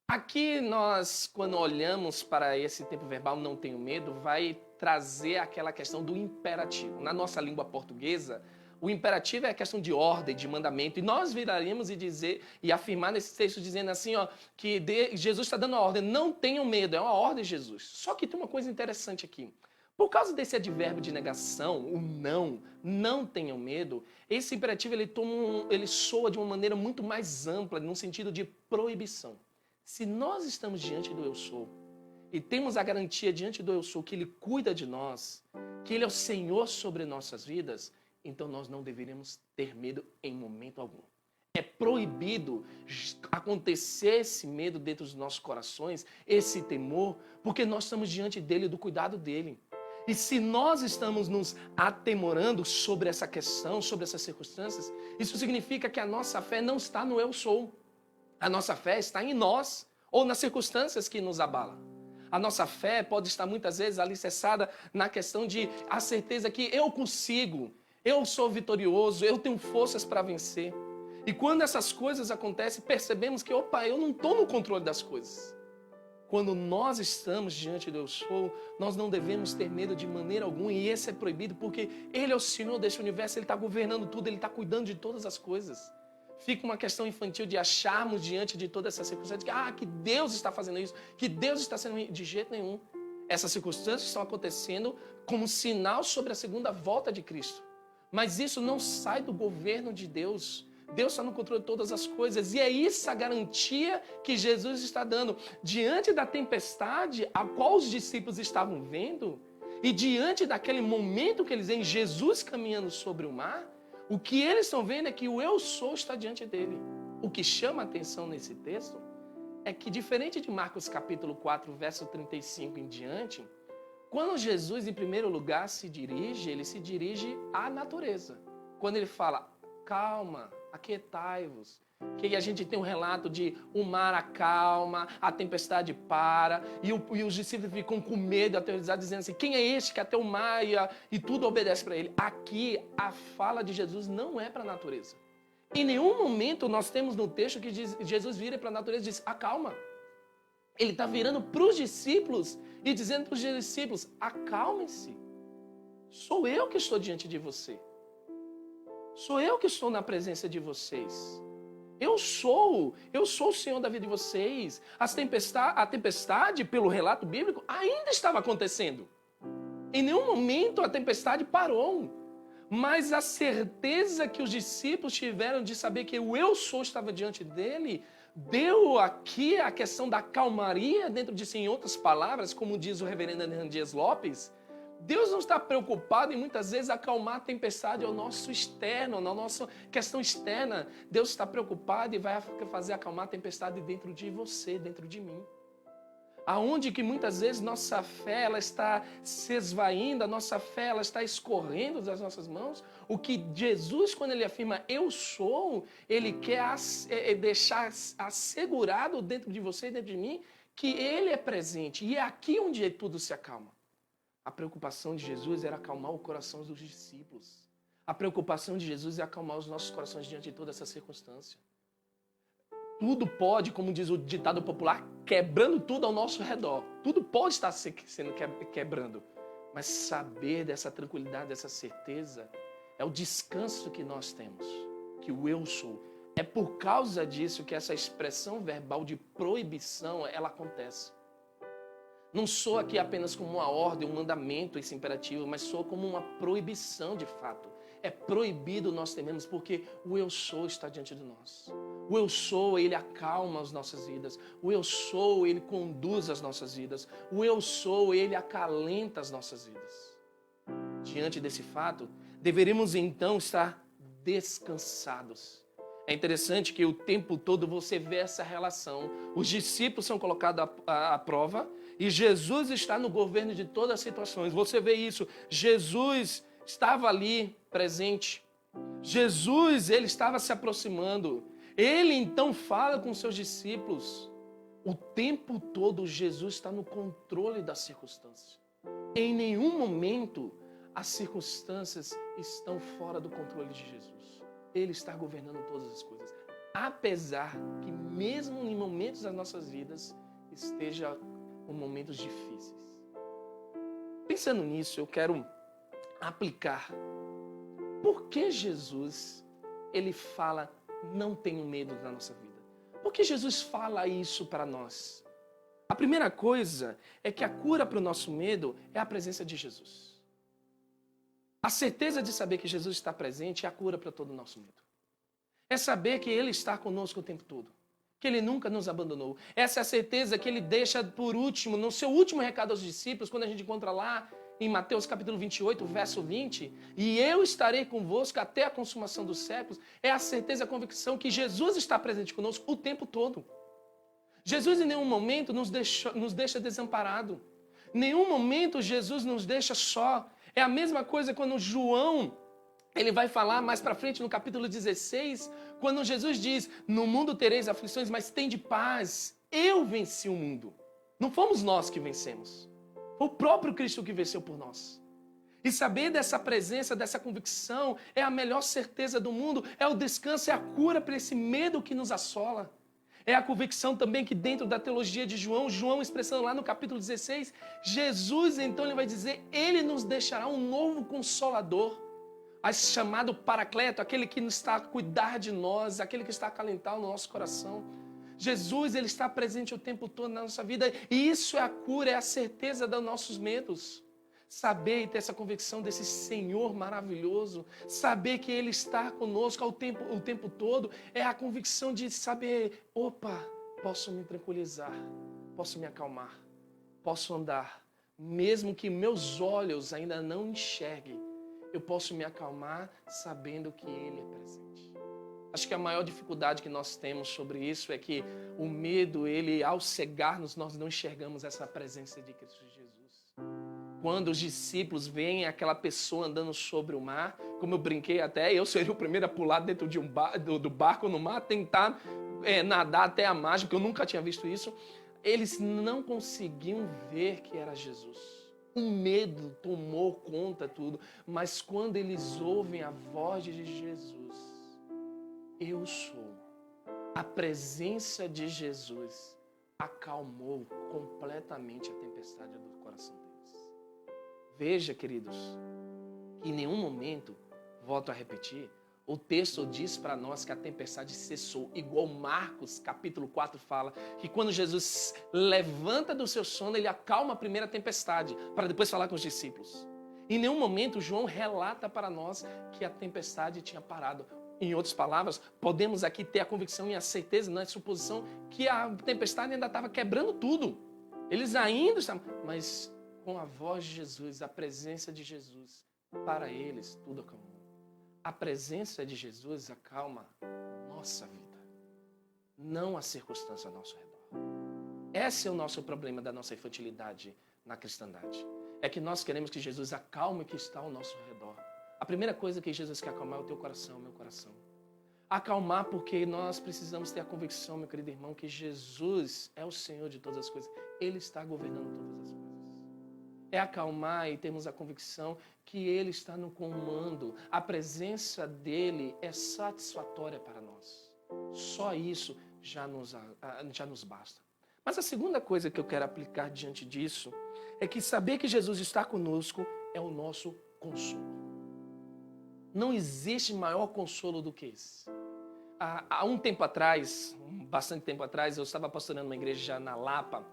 Aqui nós, quando olhamos para esse tempo verbal, não tenho medo, vai trazer aquela questão do imperativo. Na nossa língua portuguesa, o imperativo é a questão de ordem, de mandamento. E nós viraríamos e afirmar nesse texto dizendo assim, que Jesus está dando a ordem, não tenham medo, é uma ordem de Jesus. Só que tem uma coisa interessante aqui. Por causa desse advérbio de negação, o não tenham medo, esse imperativo ele soa de uma maneira muito mais ampla, no sentido de proibição. Se nós estamos diante do eu sou, e temos a garantia diante do eu sou que Ele cuida de nós, que Ele é o Senhor sobre nossas vidas, então nós não deveríamos ter medo em momento algum. É proibido acontecer esse medo dentro dos nossos corações, esse temor, porque nós estamos diante dEle, do cuidado dEle. E se nós estamos nos atemorando sobre essa questão, sobre essas circunstâncias, isso significa que a nossa fé não está no eu sou. A nossa fé está em nós, ou nas circunstâncias que nos abalam. A nossa fé pode estar muitas vezes alicerçada na questão de a certeza que eu consigo, eu sou vitorioso, eu tenho forças para vencer. E quando essas coisas acontecem, percebemos que, eu não estou no controle das coisas. Quando nós estamos diante do eu sou, nós não devemos ter medo de maneira alguma, e esse é proibido porque Ele é o Senhor desse universo, Ele está governando tudo, Ele está cuidando de todas as coisas. Fica uma questão infantil de acharmos diante de toda essa circunstância que Deus está fazendo isso, que Deus está sendo de jeito nenhum. Essas circunstâncias estão acontecendo como sinal sobre a segunda volta de Cristo. Mas isso não sai do governo de Deus. Deus está no controle de todas as coisas. E é isso a garantia que Jesus está dando. Diante da tempestade a qual os discípulos estavam vendo, e diante daquele momento que eles veem Jesus caminhando sobre o mar, o que eles estão vendo é que o eu sou está diante dele. O que chama a atenção nesse texto é que, diferente de Marcos capítulo 4, verso 35 em diante, quando Jesus, em primeiro lugar, ele se dirige à natureza. Quando ele fala, calma, aquietai-vos. Que a gente tem um relato de o mar acalma, a tempestade para, e os discípulos ficam com medo, aterrorizados, dizendo assim, quem é este que até o mar e tudo obedece para ele? Aqui, a fala de Jesus não é para a natureza. Em nenhum momento nós temos no texto que Jesus vira para a natureza e diz, acalma. Ele está virando para os discípulos e dizendo para os discípulos, acalmem-se. Sou eu que estou diante de você. Sou eu que estou na presença de vocês. Eu sou o Senhor da vida de vocês. A tempestade, pelo relato bíblico, ainda estava acontecendo. Em nenhum momento a tempestade parou. Mas a certeza que os discípulos tiveram de saber que o eu sou estava diante dele, deu aqui a questão da calmaria dentro de si. Em outras palavras, como diz o reverendo Hernán Dias Lopes, Deus não está preocupado em muitas vezes acalmar a tempestade ao nosso externo, na nossa questão externa. Deus está preocupado e vai fazer acalmar a tempestade dentro de você, dentro de mim. Aonde que muitas vezes nossa fé ela está se esvaindo, a nossa fé ela está escorrendo das nossas mãos. O que Jesus, quando ele afirma eu sou, ele quer deixar assegurado dentro de você e dentro de mim que ele é presente. E é aqui onde tudo se acalma. A preocupação de Jesus era acalmar o coração dos discípulos. A preocupação de Jesus é acalmar os nossos corações diante de toda essa circunstância. Tudo pode, como diz o ditado popular, quebrando tudo ao nosso redor. Tudo pode estar sendo quebrando. Mas saber dessa tranquilidade, dessa certeza, é o descanso que nós temos. Que o eu sou. É por causa disso que essa expressão verbal de proibição, ela acontece. Não soa aqui apenas como uma ordem, um mandamento, esse imperativo, mas soa como uma proibição de fato. É proibido nós tememos porque o eu sou está diante de nós. O eu sou, ele acalma as nossas vidas. O eu sou, ele conduz as nossas vidas. O eu sou, ele acalenta as nossas vidas. Diante desse fato, deveríamos então estar descansados. É interessante que o tempo todo você vê essa relação. Os discípulos são colocados à prova e Jesus está no governo de todas as situações. Você vê isso. Jesus estava ali presente. Jesus, ele estava se aproximando. Ele então fala com seus discípulos. O tempo todo Jesus está no controle das circunstâncias. Em nenhum momento as circunstâncias estão fora do controle de Jesus. Ele está governando todas as coisas. Apesar que mesmo em momentos das nossas vidas esteja em momentos difíceis. Pensando nisso, eu quero aplicar. Por que Jesus, ele fala, não tenho medo na nossa vida? Por que Jesus fala isso para nós? A primeira coisa é que a cura para o nosso medo é a presença de Jesus. A certeza de saber que Jesus está presente é a cura para todo o nosso medo. É saber que Ele está conosco o tempo todo. Que Ele nunca nos abandonou. Essa é a certeza que Ele deixa por último, no seu último recado aos discípulos, quando a gente encontra lá em Mateus capítulo 28, verso 20, e eu estarei convosco até a consumação dos séculos. É a certeza, a convicção que Jesus está presente conosco o tempo todo. Jesus em nenhum momento nos deixa desamparado. Em nenhum momento Jesus nos deixa só. É a mesma coisa quando João, ele vai falar mais para frente no capítulo 16, quando Jesus diz, no mundo tereis aflições, mas tende paz, eu venci o mundo. Não fomos nós que vencemos, foi o próprio Cristo que venceu por nós. E saber dessa presença, dessa convicção, é a melhor certeza do mundo, é o descanso, é a cura para esse medo que nos assola. É a convicção também que dentro da teologia de João expressando lá no capítulo 16, Jesus então ele vai dizer, ele nos deixará um novo consolador, chamado Paracleto, aquele que está a cuidar de nós, aquele que está a acalentar o nosso coração. Jesus, ele está presente o tempo todo na nossa vida e isso é a cura, é a certeza dos nossos medos. Saber e ter essa convicção desse Senhor maravilhoso, saber que Ele está conosco o tempo todo, é a convicção de saber, opa, posso me tranquilizar, posso me acalmar, posso andar, mesmo que meus olhos ainda não enxerguem, eu posso me acalmar sabendo que Ele é presente. Acho que a maior dificuldade que nós temos sobre isso é que o medo, ele, ao cegar-nos, nós não enxergamos essa presença de Cristo Jesus. quando os discípulos veem aquela pessoa andando sobre o mar, como eu brinquei até, eu seria o primeiro a pular dentro de do barco no mar, tentar nadar até a margem, porque eu nunca tinha visto isso. Eles não conseguiam ver que era Jesus. O medo tomou conta de tudo, mas quando eles ouvem a voz de Jesus, eu sou, a presença de Jesus acalmou completamente a tempestade do coração deles. Veja, queridos, que em nenhum momento, volto a repetir, o texto diz para nós que a tempestade cessou, igual Marcos capítulo 4 fala, que quando Jesus levanta do seu sono, ele acalma a primeira tempestade, para depois falar com os discípulos. Em nenhum momento, João relata para nós que a tempestade tinha parado. Em outras palavras, podemos aqui ter a convicção e a certeza, não é suposição, que a tempestade ainda estava quebrando tudo. Eles ainda estavam, mas com a voz de Jesus, a presença de Jesus, para eles tudo acalmou. A presença de Jesus acalma nossa vida, não a circunstância ao nosso redor. Esse é o nosso problema da nossa infantilidade na cristandade. É que nós queremos que Jesus acalme o que está ao nosso redor. A primeira coisa que Jesus quer acalmar é o teu coração, o meu coração. Acalmar porque nós precisamos ter a convicção, meu querido irmão, que Jesus é o Senhor de todas as coisas. Ele está governando todas as coisas. É acalmar e termos a convicção que Ele está no comando. A presença dEle é satisfatória para nós. Só isso já nos basta. Mas a segunda coisa que eu quero aplicar diante disso é que saber que Jesus está conosco é o nosso consolo. Não existe maior consolo do que esse. Há um tempo atrás, bastante tempo atrás, eu estava pastoreando uma igreja na Lapa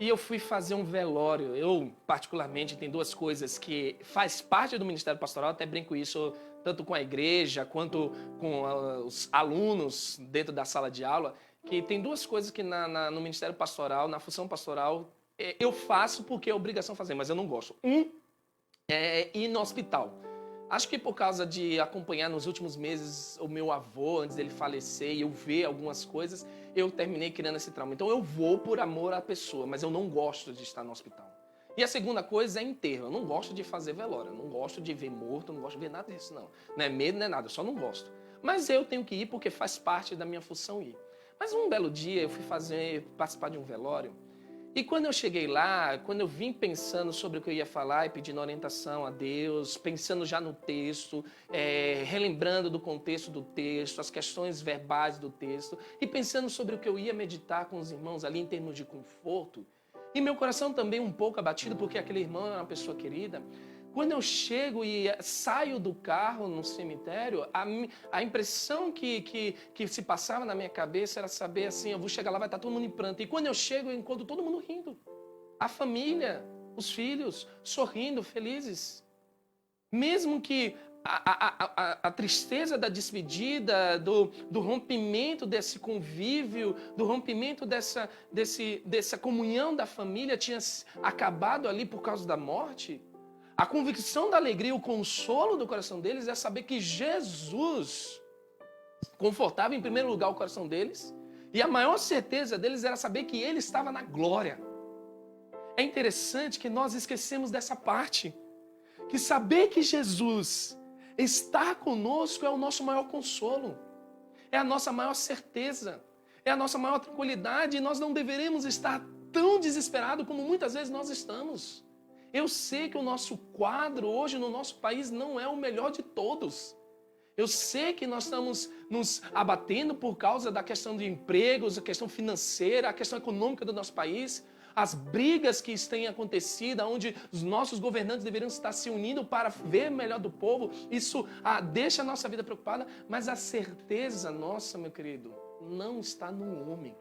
e eu fui fazer um velório. Eu, particularmente, tem duas coisas que faz parte do ministério pastoral, até brinco isso tanto com a igreja quanto com os alunos dentro da sala de aula, que tem duas coisas que no ministério pastoral, na função pastoral, eu faço porque é obrigação fazer, mas eu não gosto. É ir no hospital. Acho que por causa de acompanhar nos últimos meses o meu avô, antes dele falecer, e eu ver algumas coisas, eu terminei criando esse trauma. Então eu vou por amor à pessoa, mas eu não gosto de estar no hospital. E a segunda coisa é enterro. Eu não gosto de fazer velório, eu não gosto de ver morto, eu não gosto de ver nada disso, não. Não é medo, não é nada, eu só não gosto. Mas eu tenho que ir porque faz parte da minha função ir. Mas um belo dia eu fui participar de um velório. E quando eu cheguei lá, quando eu vim pensando sobre o que eu ia falar e pedindo orientação a Deus, pensando já no texto, relembrando do contexto do texto, as questões verbais do texto, e pensando sobre o que eu ia meditar com os irmãos ali em termos de conforto, e meu coração também um pouco abatido, porque aquele irmão é uma pessoa querida. Quando eu chego e saio do carro no cemitério, a impressão que se passava na minha cabeça era saber assim, eu vou chegar lá, vai estar todo mundo em pranto. E quando eu chego, eu encontro todo mundo rindo. A família, os filhos, sorrindo, felizes. Mesmo que a tristeza da despedida, do rompimento desse convívio, do rompimento dessa comunhão da família tinha acabado ali por causa da morte, a convicção da alegria, o consolo do coração deles é saber que Jesus confortava em primeiro lugar o coração deles, e a maior certeza deles era saber que Ele estava na glória. É interessante que nós esquecemos dessa parte, que saber que Jesus está conosco é o nosso maior consolo, é a nossa maior certeza, é a nossa maior tranquilidade, e nós não deveremos estar tão desesperados como muitas vezes nós estamos. Eu sei que o nosso quadro hoje no nosso país não é o melhor de todos. Eu sei que nós estamos nos abatendo por causa da questão de empregos, a questão financeira, a questão econômica do nosso país, as brigas que têm acontecido, onde os nossos governantes deveriam estar se unindo para ver melhor do povo. Isso deixa a nossa vida preocupada, mas a certeza nossa, meu querido, não está no homem,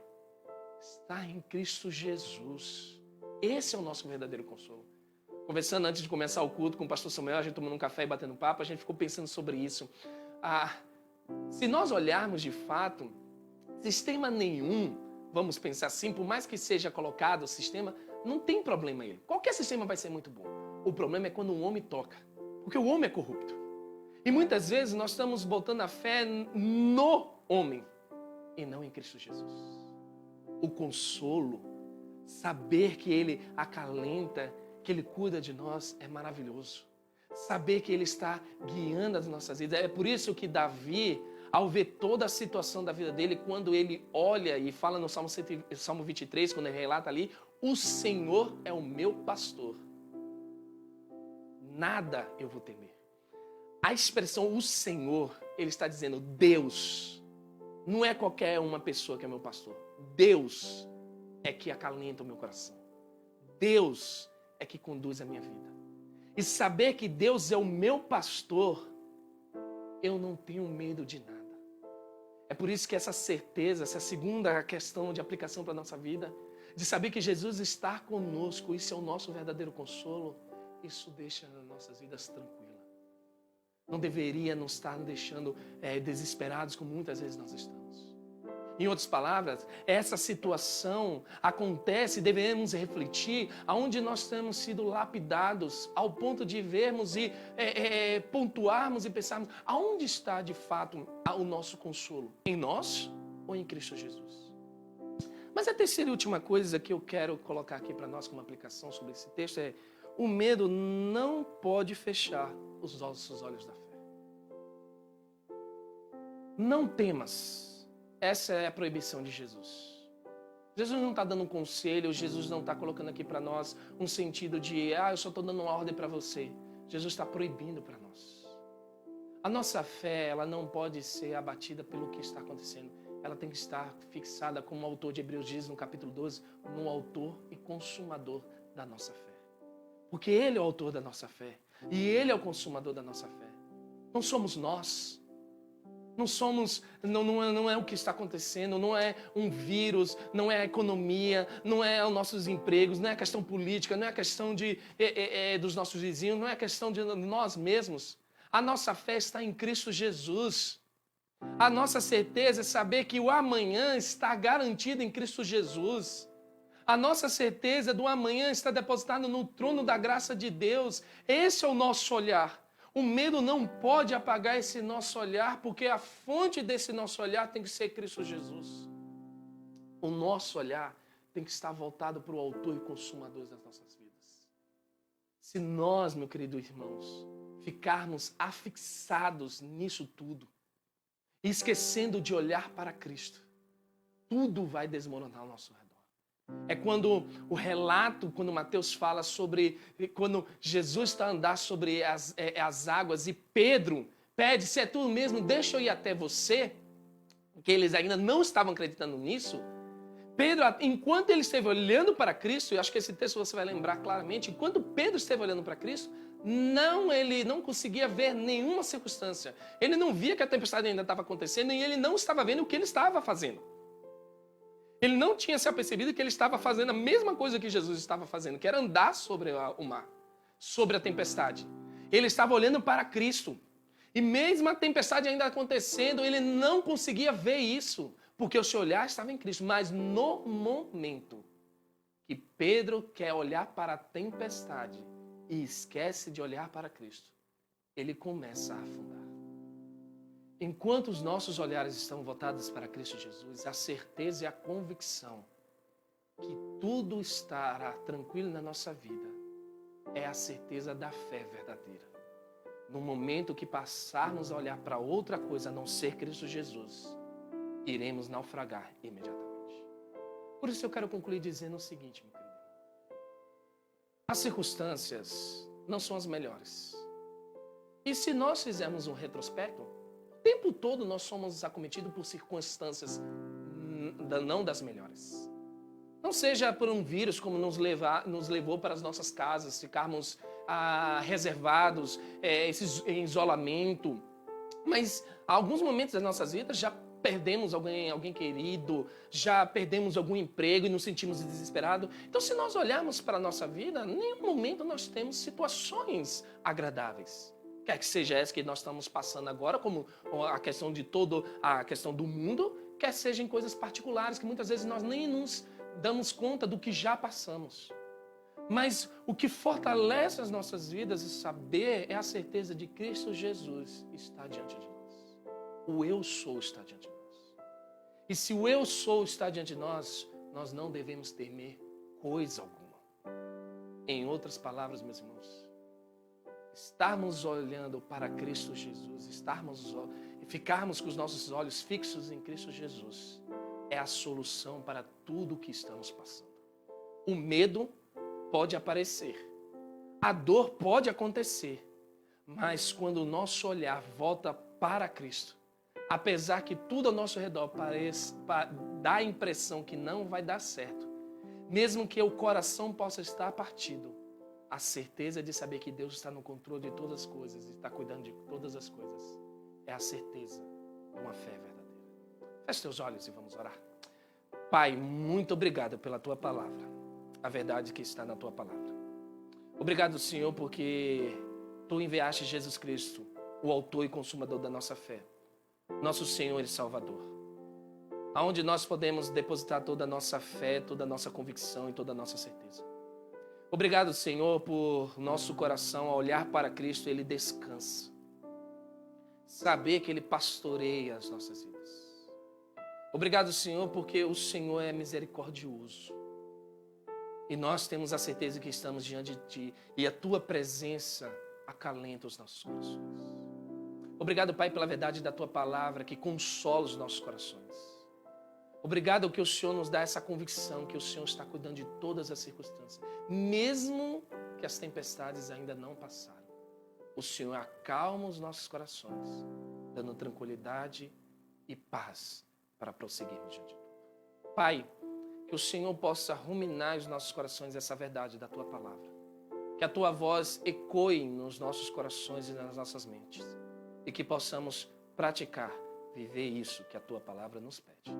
está em Cristo Jesus. Esse é o nosso verdadeiro consolo. Conversando antes de começar o culto com o pastor Samuel, a gente tomando um café e batendo papo, a gente ficou pensando sobre isso. Se nós olharmos de fato, sistema nenhum, vamos pensar assim, por mais que seja colocado o sistema, não tem problema ele. Qualquer sistema vai ser muito bom. O problema é quando um homem toca, porque o homem é corrupto. E muitas vezes nós estamos botando a fé no homem e não em Cristo Jesus. O consolo, saber que Ele acalenta que Ele cuida de nós é maravilhoso. Saber que Ele está guiando as nossas vidas. É por isso que Davi, ao ver toda a situação da vida dele, quando ele olha e fala no Salmo 23, quando ele relata ali, o Senhor é o meu pastor. Nada eu vou temer. A expressão o Senhor, ele está dizendo Deus. Não é qualquer uma pessoa que é meu pastor. Deus é que acalenta o meu coração. Deus é que conduz a minha vida. E saber que Deus é o meu pastor, eu não tenho medo de nada. É por isso que essa certeza, essa segunda questão de aplicação para a nossa vida, de saber que Jesus está conosco, isso é o nosso verdadeiro consolo, isso deixa as nossas vidas tranquilas. Não deveria nos estar deixando desesperados, como muitas vezes nós estamos. Em outras palavras, essa situação acontece e devemos refletir aonde nós temos sido lapidados ao ponto de vermos e pontuarmos e pensarmos aonde está de fato o nosso consolo? Em nós ou em Cristo Jesus? Mas a terceira e última coisa que eu quero colocar aqui para nós como aplicação sobre esse texto é: o medo não pode fechar os nossos olhos da fé. Não temas. Essa é a proibição de Jesus. Jesus não está dando um conselho, Jesus não está colocando aqui para nós um sentido de, eu só estou dando uma ordem para você. Jesus está proibindo para nós. A nossa fé, ela não pode ser abatida pelo que está acontecendo. Ela tem que estar fixada, como o autor de Hebreus diz no capítulo 12, no autor e consumador da nossa fé. Porque Ele é o autor da nossa fé. E Ele é o consumador da nossa fé. Não somos nós. Não é o que está acontecendo, não é um vírus, não é a economia, não é os nossos empregos, não é a questão política, não é a questão dos nossos vizinhos, não é a questão de nós mesmos. A nossa fé está em Cristo Jesus. A nossa certeza é saber que o amanhã está garantido em Cristo Jesus. A nossa certeza do amanhã está depositada no trono da graça de Deus. Esse é o nosso olhar. O medo não pode apagar esse nosso olhar, porque a fonte desse nosso olhar tem que ser Cristo Jesus. O nosso olhar tem que estar voltado para o autor e consumador das nossas vidas. Se nós, meu querido irmãos, ficarmos afixados nisso tudo, esquecendo de olhar para Cristo, tudo vai desmoronar ao nosso redor. É quando o relato, quando Mateus fala sobre quando Jesus está a andar sobre as águas e Pedro pede, se é tu mesmo, deixa eu ir até você, porque eles ainda não estavam acreditando nisso. Pedro, enquanto ele esteve olhando para Cristo, e acho que esse texto você vai lembrar claramente, enquanto Pedro esteve olhando para Cristo, ele não conseguia ver nenhuma circunstância. Ele não via que a tempestade ainda estava acontecendo e ele não estava vendo o que ele estava fazendo. Ele não tinha se apercebido que ele estava fazendo a mesma coisa que Jesus estava fazendo, que era andar sobre o mar, sobre a tempestade. Ele estava olhando para Cristo. E mesmo a tempestade ainda acontecendo, ele não conseguia ver isso, porque o seu olhar estava em Cristo. Mas no momento que Pedro quer olhar para a tempestade e esquece de olhar para Cristo, ele começa a afundar. Enquanto os nossos olhares estão voltados para Cristo Jesus, a certeza e a convicção que tudo estará tranquilo na nossa vida é a certeza da fé verdadeira. No momento que passarmos a olhar para outra coisa a não ser Cristo Jesus, iremos naufragar imediatamente. Por isso eu quero concluir dizendo o seguinte, meu querido. As circunstâncias não são as melhores. E se nós fizermos um retrospecto, o tempo todo nós somos acometidos por circunstâncias não das melhores. Não seja por um vírus como nos levou para as nossas casas, ficarmos reservados, em isolamento. Mas em alguns momentos das nossas vidas já perdemos alguém querido, já perdemos algum emprego e nos sentimos desesperados. Então, se nós olharmos para a nossa vida, em nenhum momento nós temos situações agradáveis. Quer que seja essa que nós estamos passando agora, como a questão de a questão do mundo, quer seja em coisas particulares, que muitas vezes nós nem nos damos conta do que já passamos. Mas o que fortalece as nossas vidas e saber é a certeza de Cristo Jesus está diante de nós. O eu sou está diante de nós. E se o eu sou está diante de nós, nós não devemos temer coisa alguma. Em outras palavras, meus irmãos, estarmos olhando para Cristo Jesus, ficarmos com os nossos olhos fixos em Cristo Jesus, é a solução para tudo o que estamos passando. O medo pode aparecer, a dor pode acontecer, mas quando o nosso olhar volta para Cristo, apesar que tudo ao nosso redor dá a impressão que não vai dar certo, mesmo que o coração possa estar partido, a certeza de saber que Deus está no controle de todas as coisas e está cuidando de todas as coisas, é a certeza de uma fé verdadeira. Feche teus olhos e vamos orar. Pai, muito obrigado pela tua palavra, a verdade que está na tua palavra. Obrigado, Senhor, porque tu enviaste Jesus Cristo, o autor e consumador da nossa fé, nosso Senhor e Salvador, aonde nós podemos depositar toda a nossa fé, toda a nossa convicção e toda a nossa certeza. Obrigado, Senhor, por nosso coração, ao olhar para Cristo, ele descansa. Saber que ele pastoreia as nossas vidas. Obrigado, Senhor, porque o Senhor é misericordioso. E nós temos a certeza que estamos diante de Ti e a Tua presença acalenta os nossos corações. Obrigado, Pai, pela verdade da Tua palavra que consola os nossos corações. Obrigado que o Senhor nos dá essa convicção que o Senhor está cuidando de todas as circunstâncias, mesmo que as tempestades ainda não passaram. O Senhor acalma os nossos corações, dando tranquilidade e paz para prosseguirmos diante de tudo. Pai, que o Senhor possa ruminar os nossos corações essa verdade da Tua palavra. Que a Tua voz ecoe nos nossos corações e nas nossas mentes. E que possamos praticar, viver isso que a Tua palavra nos pede.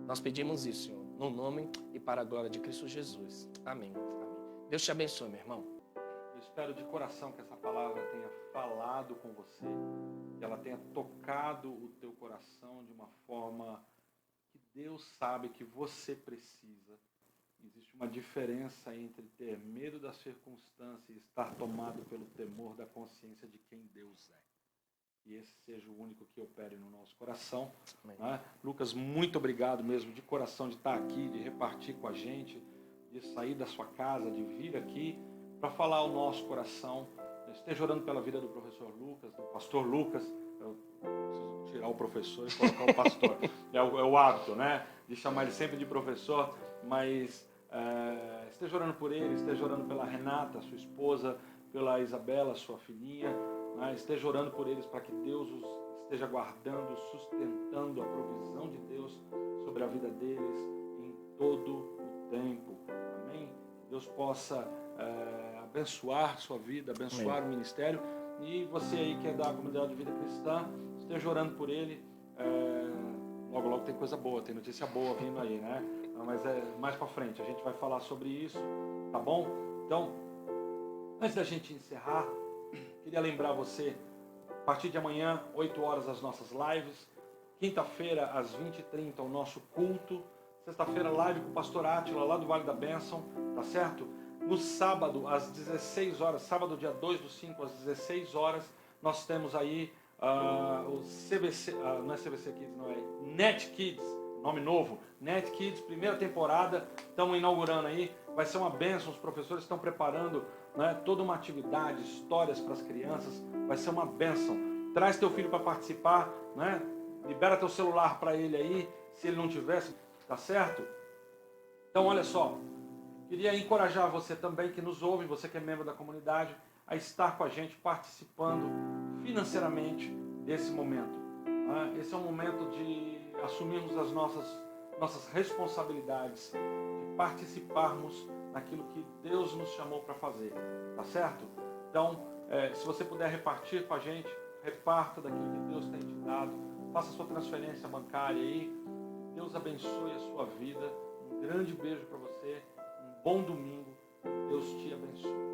Nós pedimos isso, Senhor, no nome e para a glória de Cristo Jesus. Amém. Amém. Deus te abençoe, meu irmão. Eu espero de coração que essa palavra tenha falado com você, que ela tenha tocado o teu coração de uma forma que Deus sabe que você precisa. Existe uma diferença entre ter medo da circunstância e estar tomado pelo temor da consciência de quem Deus é. E esse seja o único que opere no nosso coração. Né? Lucas, muito obrigado mesmo de coração de estar aqui, de repartir com a gente, de sair da sua casa, de vir aqui para falar ao nosso coração. Eu esteja orando pela vida do professor Lucas, do pastor Lucas. Eu preciso tirar o professor e colocar o pastor. É o hábito, né? De chamar ele sempre de professor, mas esteja orando por ele, esteja orando pela Renata, sua esposa, pela Isabela, sua filhinha. Esteja orando por eles para que Deus os esteja guardando, sustentando a provisão de Deus sobre a vida deles em todo o tempo. Amém? Que Deus possa abençoar sua vida, abençoar Amém. O ministério. E você aí que é da comunidade de vida cristã, esteja orando por ele. Logo, logo tem coisa boa, tem notícia boa vindo aí, né? Mas mais para frente a gente vai falar sobre isso, tá bom? Então, antes da gente encerrar, queria lembrar você, a partir de amanhã, 8 horas, as nossas lives. Quinta-feira, às 20h30, o nosso culto. Sexta-feira, live com o pastor Átila, lá do Vale da Bênção, tá certo? No sábado, às 16 horas, sábado, dia 2/5, às 16 horas, nós temos aí o CBC, não é CBC Kids, não é Net Kids, nome novo, Net Kids, primeira temporada, estamos inaugurando aí, vai ser uma bênção, os professores estão preparando, né, toda uma atividade, histórias para as crianças, vai ser uma bênção. Traz teu filho para participar, né? Libera teu celular para ele aí, se ele não tivesse, tá certo? Então olha só, queria encorajar você também que nos ouve, você que é membro da comunidade, a estar com a gente participando financeiramente desse momento. Né? Esse é um momento de assumirmos as nossas responsabilidades, de participarmos naquilo que Deus nos chamou para fazer, tá certo? Então, se você puder repartir com a gente, reparta daquilo que Deus tem te dado, faça sua transferência bancária aí, Deus abençoe a sua vida, um grande beijo para você, um bom domingo, Deus te abençoe.